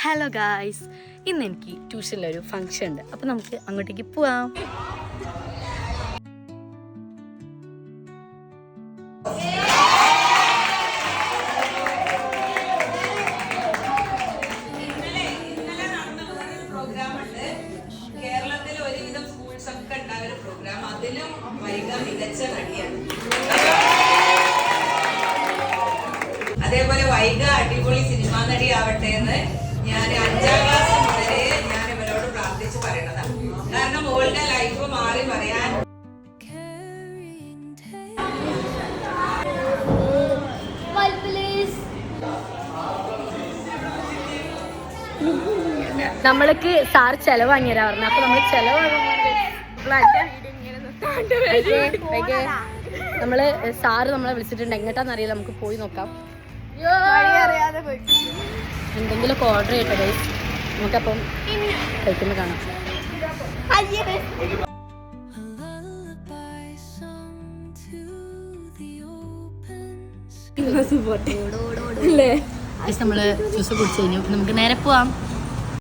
Hello guys, ഇന്ന് എനിക്ക് ട്യൂഷനിലൊരു function ഉണ്ട്. അപ്പോൾ നമുക്ക് അങ്ങോട്ടേക്ക് പോവാം. കേരളത്തിലെ ഒരുവിധം സ്കൂൾസ് ഒക്കെ ഉണ്ടായ ഒരു പ്രോഗ്രാം, അതിലും വൈഗ മികച്ച നടിയാണ്. അതേപോലെ വൈഗ അടിപൊളി സിനിമാ നടി ആവട്ടെ എന്ന് ഞാൻ 5ാം ക്ലാസ് മുതലേ ഞാൻ ഇവരോട് പ്രാർത്ഥിച്ച് പറയണതാണ്. കാരണം ഓളുടെ ലൈഫ് മാറി പറയാൻ നമ്മൾക്ക് സാർ ചെലവ് വാങ്ങിയരാ പറഞ്ഞു. അപ്പൊ നമ്മള് നമ്മള് സാറ് നമ്മളെ വിളിച്ചിട്ടുണ്ട്. എങ്ങോട്ടാന്ന് അറിയില്ല, നമുക്ക് പോയി നോക്കാം. എന്തെങ്കിലുമൊക്കെ ഓർഡർ ചെയ്യട്ടെ ഗൈസ്, നമുക്കപ്പം കഴിക്കുമ്പോൾ കാണാം. നമ്മള് ജ്യൂസ് കുടിച്ചു കഴിഞ്ഞു. നമുക്ക് നേരെ പോവാം.